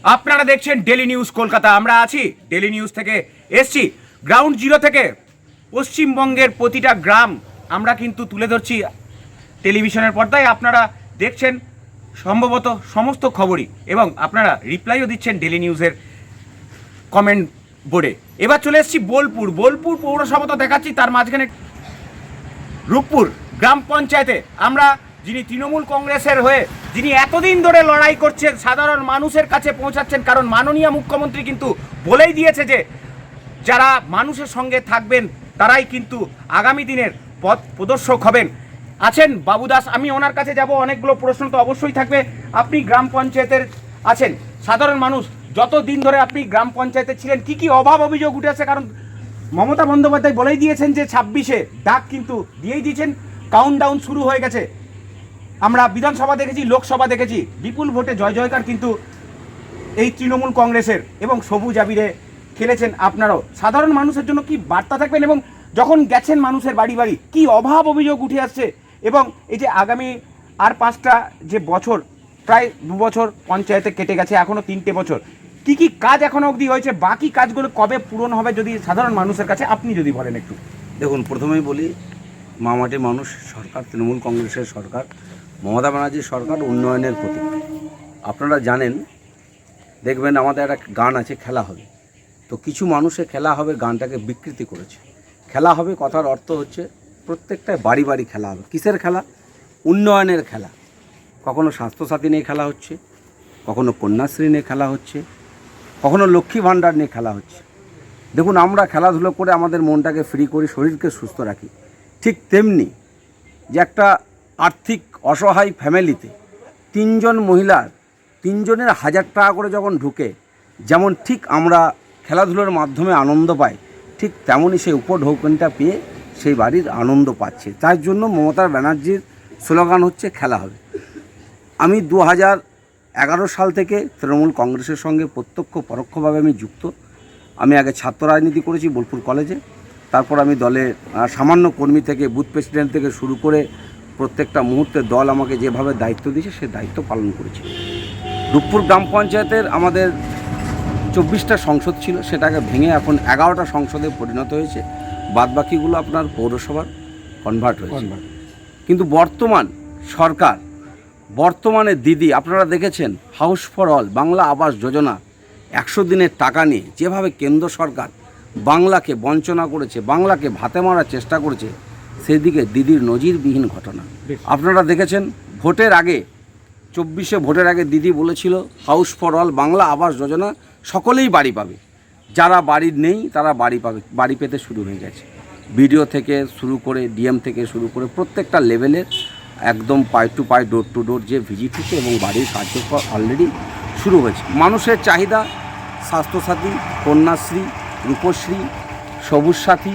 আপনারা দেখছেন daily news Kolkata. আমরা আছি ডেলি নিউজ থেকে এসছি গ্রাউন্ড জিরো থেকে পশ্চিমবঙ্গের প্রতিটা গ্রাম আমরা কিন্তু তুলে ধরছি টেলিভিশনের পর্দায়। আপনারা দেখছেন সম্ভবত সমস্ত খবরই এবং আপনারা রিপ্লাইও দিচ্ছেন ডেলি নিউজের কমেন্ট বোর্ডে। এবার চলে এসেছি বোলপুর পৌরসভা তো দেখাচ্ছি, তার মাঝখানে রূপপুর গ্রাম পঞ্চায়েতে আমরা যিনি তৃণমূল কংগ্রেসের হয়ে যিনি এতদিন ধরে লড়াই করছেন, সাধারণ মানুষের কাছে পৌঁছাচ্ছেন, কারণ মাননীয় মুখ্যমন্ত্রী কিন্তু বলেই দিয়েছে যে যারা মানুষের সঙ্গে থাকবেন তারাই কিন্তু আগামী দিনের পথ প্রদর্শক হবেন। আছেন বাবু দাস, আমি ওনার কাছে যাব, অনেকগুলো প্রশ্ন তো অবশ্যই থাকবে। আপনি গ্রাম পঞ্চায়েতের আছেন, সাধারণ মানুষ যত দিন ধরে আপনি গ্রাম পঞ্চায়েতে ছিলেন, কি কি অভাব অভিযোগ উঠে আসে? কারণ মমতা বন্দ্যোপাধ্যায় বলেই দিয়েছেন যে 26-এ ডাক কিন্তু দিয়েই দিয়েছেন, কাউন্টডাউন শুরু হয়ে গেছে। আমরা বিধানসভা দেখেছি, লোকসভা দেখেছি, বিপুল ভোটে জয় জয়কার কিন্তু এই তৃণমূল কংগ্রেসের এবং সবুজ আবিরে খেলেছেন আপনারাও। সাধারণ মানুষের জন্য কি বার্তা থাকবেন এবং যখন গেছেন মানুষের বাড়ি বাড়ি কি অভাব অভিযোগ উঠে আসছে, এবং এই যে আগামী আর 5টা যে বছর, প্রায় 2 বছর পঞ্চায়েতে কেটে গেছে, এখনও 3টে বছর, কি কি কাজ এখনো অবধি হয়েছে, বাকি কাজগুলো কবে পূরণ হবে যদি সাধারণ মানুষের কাছে আপনি যদি বলেন একটু। দেখুন, প্রথমেই বলি, মামাটি মানুষ সরকার, তৃণমূল কংগ্রেসের সরকার, মমতা ব্যানার্জির সরকার উন্নয়নের প্রতীক। আপনারা জানেন, দেখবেন আমাদের একটা গান আছে, খেলা হবে। তো কিছু মানুষে খেলা হবে গানটাকে বিকৃতি করেছে। খেলা হবে কথার অর্থ হচ্ছে প্রত্যেকটায় বাড়ি বাড়ি খেলা হবে। কিসের খেলা? উন্নয়নের খেলা। কখনো স্বাস্থ্যসাথী নিয়ে খেলা হচ্ছে, কখনো কন্যাশ্রী নিয়ে খেলা হচ্ছে, কখনো লক্ষ্মী ভাণ্ডার নিয়ে খেলা হচ্ছে। দেখুন, আমরা খেলাধুলো করে আমাদের মনটাকে ফ্রি করি, শরীরকে সুস্থ রাখি। ঠিক তেমনি যে একটা আর্থিক অসহায় ফ্যামিলিতে 3জন মহিলার 3জনের 1000 টাকা করে যখন ঢুকে, যেমন ঠিক আমরা খেলাধুলোর মাধ্যমে আনন্দ পাই, ঠিক তেমনই সেই উপঢৌকনটা পেয়ে সেই বাড়ির আনন্দ পাচ্ছে। তার জন্য মমতা ব্যানার্জির স্লোগান হচ্ছে খেলা হবে। আমি 2011 সাল থেকে তৃণমূল কংগ্রেসের সঙ্গে প্রত্যক্ষ পরোক্ষভাবে আমি যুক্ত। আমি আগে ছাত্র রাজনীতি করেছি বোলপুর কলেজে, তারপর আমি দলে সামান্য কর্মী থেকে বুথ প্রেসিডেন্ট থেকে শুরু করে প্রত্যেকটা মুহূর্তে দল আমাকে যেভাবে দায়িত্ব দিয়েছে সে দায়িত্ব পালন করেছি। রূপপুর গ্রাম পঞ্চায়েতের আমাদের 24টা সংসদ ছিল, সেটাকে ভেঙে এখন 11টা সংসদে পরিণত হয়েছে। বাদবাকিগুলো আপনার পৌরসভার কনভার্ট হয়েছে। কিন্তু বর্তমান সরকার, বর্তমানে দিদি, আপনারা দেখেছেন house for all Bangla Awas Yojana 100 দিনের টাকা নিয়ে যেভাবে কেন্দ্র সরকার বাংলাকে বঞ্চনা করেছে, বাংলাকে ভাতে মারার চেষ্টা করেছে, সেদিকে দিদির নজিরবিহীন ঘটনা। আপনারা দেখেছেন ভোটের আগে, 24-এ ভোটের আগে দিদি বলেছিল house for all Bangla Awas Yojana সকলেই বাড়ি পাবে, যারা বাড়ির নেই তারা বাড়ি পাবে। বাড়ি পেতে শুরু হয়ে গেছে। বিডিও থেকে শুরু করে ডিএম থেকে শুরু করে প্রত্যেকটা লেভেলের একদম পাই টু পাই, ডোর টু ডোর যে ভিজিট হচ্ছে এবং বাড়ির কার্যক্রম অলরেডি শুরু হয়েছে। মানুষের চাহিদা স্বাস্থ্যসাথী, কন্যাশ্রী, রূপশ্রী, সবুজ সাথী,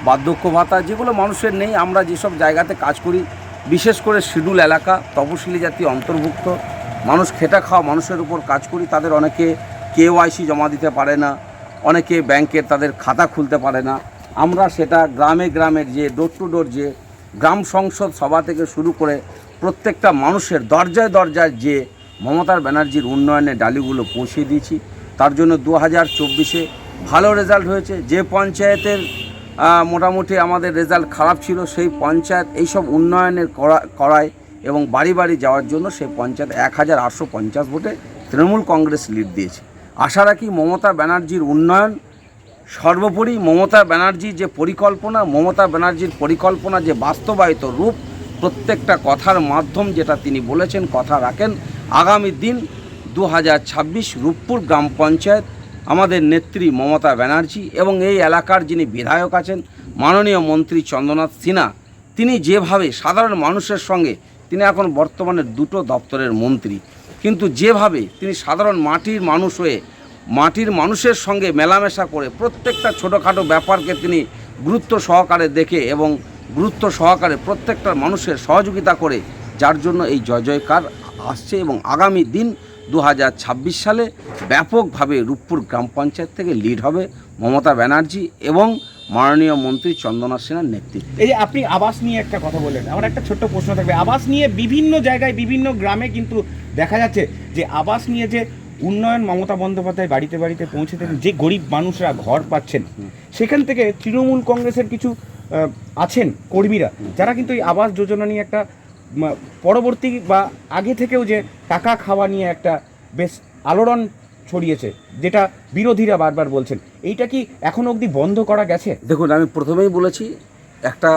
বার্ধক্য ভাতা, যেগুলো মানুষের নেই। আমরা যেসব জায়গাতে কাজ করি, বিশেষ করে শিডিউল এলাকা, তপশিলি জাতি অন্তর্ভুক্ত মানুষ, খেটা খাওয়া মানুষের উপর কাজ করি। তাদের অনেকে কেওয়াইসি জমা দিতে পারে না, অনেকে ব্যাংকের তাদের খাতা খুলতে পারে না। আমরা সেটা গ্রামে গ্রামের যে ডোর টু ডোর যে গ্রাম সংসদ সভা থেকে শুরু করে প্রত্যেকটা মানুষের দরজায় দরজায় যে মমতা ব্যানার্জির উন্নয়নের ডালিগুলো পৌঁছে দিয়েছি। তার জন্য 2024-এ ভালো রেজাল্ট হয়েছে। যে পঞ্চায়েতের মোটামুটি আমাদের রেজাল্ট খারাপ ছিল, সেই পঞ্চায়েত এইসব উন্নয়নের করায় এবং বাড়ি বাড়ি যাওয়ার জন্য সেই পঞ্চায়েত 1850 ভোটে তৃণমূল কংগ্রেস লিড দিয়েছে। আশা রাখি মমতা ব্যানার্জির উন্নয়ন সর্বোপরি, মমতা ব্যানার্জির যে পরিকল্পনা, মমতা ব্যানার্জির পরিকল্পনা যে বাস্তবায়িত রূপ, প্রত্যেকটা কথার মাধ্যম যেটা তিনি বলেছেন, কথা রাখেন। আগামী দিন 2026 রূপপুর গ্রাম পঞ্চায়েত আমাদের নেত্রী মমতা ব্যানার্জি এবং এই এলাকার যিনি বিধায়ক আছেন মাননীয় মন্ত্রী চন্দ্রনাথ সিনহা, তিনি যেভাবে সাধারণ মানুষের সঙ্গে, তিনি এখন বর্তমানে 2টো দপ্তরের মন্ত্রী, কিন্তু যেভাবে তিনি সাধারণ মাটির মানুষ হয়ে মাটির মানুষের সঙ্গে মেলামেশা করে প্রত্যেকটা ছোটোখাটো ব্যাপারকে তিনি গুরুত্ব সহকারে দেখে এবং গুরুত্ব সহকারে প্রত্যেকটা মানুষের সহযোগিতা করে, যার জন্য এই জয় জয়কার আসছে। এবং আগামী দিন 2026 সালে ব্যাপকভাবে রূপপুর গ্রাম পঞ্চায়েত থেকে লিড হবে মমতা ব্যানার্জি এবং মাননীয় মন্ত্রী চন্দ্রনাথ সিনহার নেতৃত্বে। এই যে আপনি আবাস নিয়ে একটা কথা বললেন, আমার একটা ছোট্ট প্রশ্ন থাকবে। আবাস নিয়ে বিভিন্ন জায়গায় বিভিন্ন গ্রামে কিন্তু দেখা যাচ্ছে যে আবাস নিয়ে যে উন্নয়ন মমতা বন্দ্যোপাধ্যায় বাড়িতে বাড়িতে পৌঁছে দেন, যে গরিব মানুষরা ঘর পাচ্ছেন, সেখান থেকে তৃণমূল কংগ্রেসের কিছু আছেন কর্মীরা যারা কিন্তু এই আবাস যোজনা নিয়ে একটা পরবর্তী বা আগে থেকেও যে টাকা খাওয়া নিয়ে একটা বেশ আলোড়ন ছড়িয়েছে, যেটা বিরোধীরা বারবার বলছেন, এইটা কি এখনো অবধি বন্ধ করা গেছে? দেখুন, আমি প্রথমেই বলেছি একটা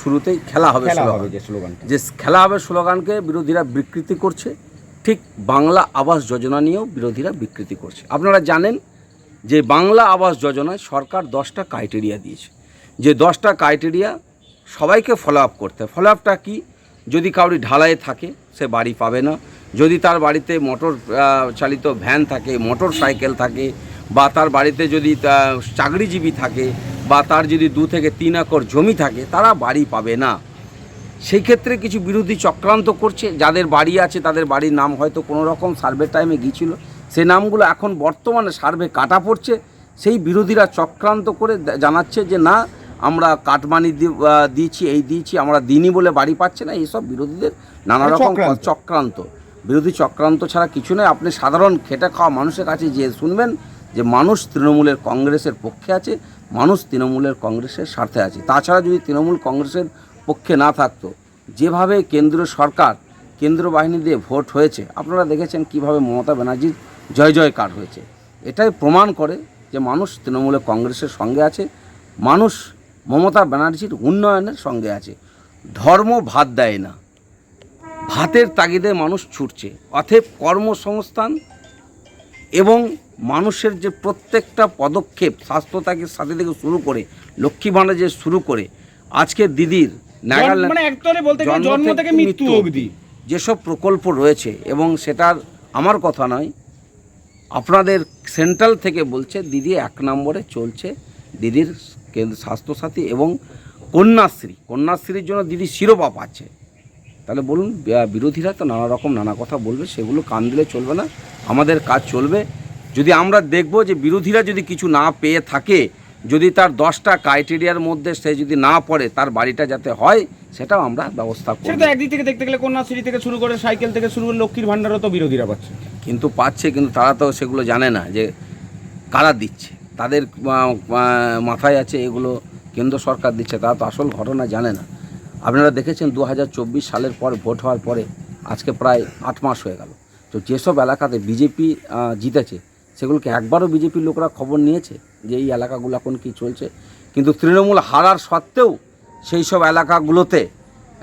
শুরুতেই খেলা হবে যে স্লোগান, যে খেলা হবে স্লোগানকে বিরোধীরা বিকৃতি করছে। ঠিক বাংলা আবাস যোজনা নিয়েও বিরোধীরা বিকৃতি করছে। আপনারা জানেন যে বাংলা আবাস যোজনায় সরকার 10টা ক্রাইটেরিয়া দিয়েছে, যে 10টা ক্রাইটেরিয়া সবাইকে ফলো আপ করতে। ফলো আপটা কী? যদি কাউরি ঢালাইয়ে থাকে সে বাড়ি পাবে না, যদি তার বাড়িতে মোটর চালিত ভ্যান থাকে, মোটর সাইকেল থাকে, বা তার বাড়িতে যদি চাকরিজীবী থাকে, বা তার যদি 2 থেকে 3 একর জমি থাকে, তারা বাড়ি পাবে না। সেই ক্ষেত্রে কিছু বিরোধী চক্রান্ত করছে। যাদের বাড়ি আছে তাদের বাড়ির নাম হয়তো কোনো রকম সার্ভে টাইমে গিয়েছিল, সেই নামগুলো এখন বর্তমানে সার্ভে কাটা পড়ছে। সেই বিরোধীরা চক্রান্ত করে জানাচ্ছে যে না, আমরা কাটমানি দিয়েছি, এই দিয়েছি, আমরা দিনই বলে বাড়ি পাচ্ছে না। এইসব বিরোধীদের নানা রকম চক্রান্ত। বিরোধী চক্রান্ত ছাড়া কিছু নয়। আপনি সাধারণ খেটে খাওয়া মানুষের কাছে যে শুনবেন যে মানুষ তৃণমূলের কংগ্রেসের পক্ষে আছে, মানুষ তৃণমূলের কংগ্রেসের স্বার্থে আছে। তাছাড়া যদি তৃণমূল কংগ্রেসের পক্ষে না থাকতো, যেভাবে কেন্দ্রীয় সরকার কেন্দ্র বাহিনী দিয়ে ভোট হয়েছে, আপনারা দেখেছেন কিভাবে মমতা ব্যানার্জির জয় জয়কার হয়েছে। এটাই প্রমাণ করে যে মানুষ তৃণমূলের কংগ্রেসের সঙ্গে আছে, মানুষ মমতা ব্যানার্জির উন্নয়নের সঙ্গে আছে। ধর্ম ভাত দেয় না, ভাতের তাগিদে মানুষ ছুটছে। অতএব কর্মসংস্থান এবং মানুষের যে প্রত্যেকটা পদক্ষেপ, স্বাস্থ্যতাকে সাথে থেকে শুরু করে লক্ষ্মী ভাণ্ডার যে শুরু করে আজকে দিদির জন্ম থেকে মৃত্যু অবধি যেসব প্রকল্প রয়েছে, এবং সেটার আমার কথা নয়, আপনাদের সেন্ট্রাল থেকে বলছে দিদি 1 নম্বরে চলছে। দিদির স্বাস্থ্যসাথী এবং কন্যাশ্রীর জন্য দিদি শিরোপা পাচ্ছে। তাহলে বলুন, বিরোধীরা তো নানা রকম নানা কথা বলবে, সেগুলো কান দিলে চলবে না। আমাদের কাজ চলবে। যদি আমরা দেখব যে বিরোধীরা যদি কিছু না পেয়ে থাকে, যদি তার 10টা ক্রাইটেরিয়ার মধ্যে সে যদি না পড়ে, তার বাড়িটা যাতে হয়, সেটাও আমরা ব্যবস্থা করব। সেটা একদিক থেকে দেখতে গেলে কন্যাশ্রী থেকে শুরু করে সাইকেল থেকে শুরু করে লক্ষ্মীর ভাণ্ডারও তো বিরোধীরা পাচ্ছে। কিন্তু পাচ্ছে, কিন্তু তারা তো সেগুলো জানে না যে কারা দিচ্ছে। তাদের মাথায় আছে এগুলো কেন্দ্র সরকার দিচ্ছে, তারা তো আসল ঘটনা জানে না। আপনারা দেখেছেন 2024 সালের পর ভোট হওয়ার পরে আজকে প্রায় 8 মাস হয়ে গেল। তো যেসব এলাকাতে বিজেপি জিতেছে, সেগুলোকে একবারও বিজেপির লোকরা খবর নিয়েছে যে এই এলাকাগুলো এখন কী চলছে? কিন্তু তৃণমূল হারার সত্ত্বেও সেই সব এলাকাগুলোতে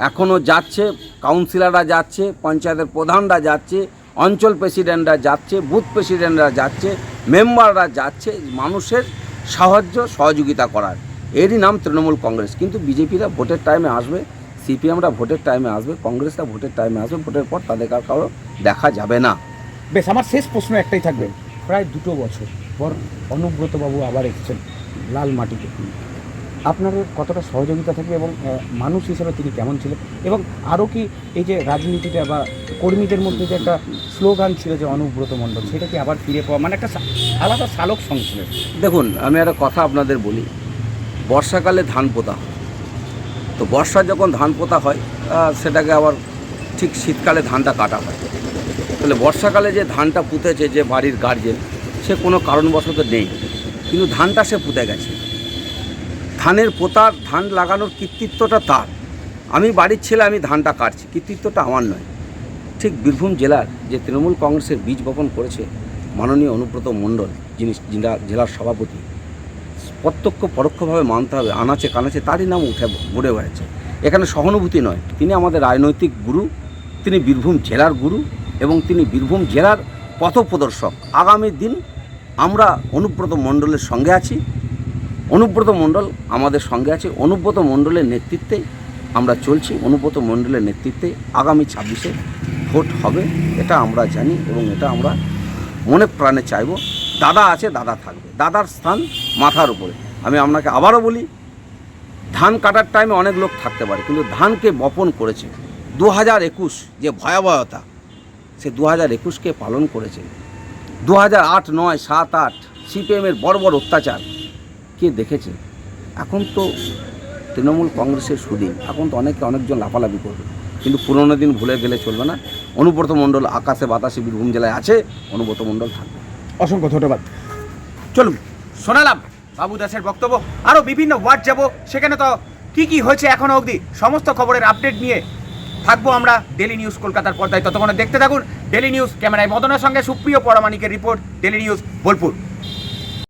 এখনও যাচ্ছে, কাউন্সিলররা যাচ্ছে, পঞ্চায়েতের প্রধানরা যাচ্ছে, অঞ্চল প্রেসিডেন্টরা যাচ্ছে, বুথ প্রেসিডেন্টরা যাচ্ছে, মেম্বাররা যাচ্ছে মানুষের সাহায্য সহযোগিতা করার। এরই নাম তৃণমূল কংগ্রেস। কিন্তু বিজেপিরা ভোটের টাইমে আসবে, সিপিএমরা ভোটের টাইমে আসবে, কংগ্রেসরা ভোটের টাইমে আসবে, ভোটের পর তাদের আর কারো দেখা যাবে না। বেশ, আমার শেষ প্রশ্ন একটাই থাকবে। প্রায় 2 বছর পর অনুব্রতবাবু আবার এসেছেন লাল মাটিতে, আপনাদের কতটা সহযোগিতা থাকে এবং মানুষ হিসেবে তিনি কেমন ছিলেন? এবং আরও কি এই যে রাজনীতিটা বা কর্মীদের মধ্যে যে একটা স্লোগান ছিল যে অনুব্রত মণ্ডল, সেটা কি আবার ফিরে পাওয়া, মানে একটা আলাদা শালক সংশ্লেষ? দেখুন, আমি একটা কথা আপনাদের বলি। বর্ষাকালে ধান পোতা হয়, তো বর্ষা যখন ধান পোতা হয় সেটাকে আবার ঠিক শীতকালে ধানটা কাটা হয়। তাহলে বর্ষাকালে যে ধানটা পুঁতেছে, যে বাড়ির গার্জেন, সে কোনো কারণবশত নেই, কিন্তু ধানটা সে পুঁতে গেছে। ধানের পোতার, ধান লাগানোর কৃতিত্বটা তার। আমি বাড়ির ছেলে, আমি ধানটা কাটছি, কৃতিত্বটা আমার নয়। ঠিক বীরভূম জেলার যে তৃণমূল কংগ্রেসের বীজ বপন করেছে মাননীয় অনুব্রত মণ্ডল, যিনি জেলার সভাপতি, প্রত্যক্ষ পরোক্ষভাবে মানতে হবে, আনাচে কানাচে তারই নাম ঘুরে বেড়াচ্ছে। এখানে সহানুভূতি নয়, তিনি আমাদের রাজনৈতিক গুরু, তিনি বীরভূম জেলার গুরু, এবং তিনি বীরভূম জেলার পথপ্রদর্শক। আগামী দিন আমরা অনুব্রত মণ্ডলের সঙ্গে আছি, অনুব্রত মণ্ডল আমাদের সঙ্গে আছে। অনুব্রত মণ্ডলের নেতৃত্বে আমরা চলছি, অনুব্রত মণ্ডলের নেতৃত্বে আগামী 26-এ ভোট হবে, এটা আমরা জানি এবং এটা আমরা মনে প্রাণে চাইব। দাদা আছে, দাদা থাকবে, দাদার স্থান মাথার উপরে। আমি আপনাকে আবারও বলি, ধান কাটার টাইমে অনেক লোক থাকতে পারে, কিন্তু ধানকে বপন করেছে। 2021 যে ভয়াবহতা, সে 2021কে পালন করেছে। 2008, 9, 7, 8 সিপিএমের বড় বড় অত্যাচার কে দেখেছে? এখন তো তৃণমূল কংগ্রেসের সুদিন, এখন তো অনেকজন লাফালাফি করবে। কিন্তু পুরোনো দিন ভুলে গেলে চলবে না। অনুব্রত মণ্ডল আকাশে বাতাসে বীরভূম জেলায় আছে, অনুব্রত মণ্ডল থাকবে। অসংখ্য ধন্যবাদ। চলুন, শোনালাম বাবু দাসের বক্তব্য। আরও বিভিন্ন ওয়ার্ড যাব, সেখানে তো কি হয়েছে এখনও অবধি সমস্ত খবরের আপডেট নিয়ে থাকবো আমরা ডেলি নিউজ কলকাতার পর্দায়। ততক্ষণে দেখতে থাকুন ডেলি নিউজ। ক্যামেরায় মদনের সঙ্গে সুপ্রিয় পরামানিকের রিপোর্ট, ডেলি নিউজ বোলপুর।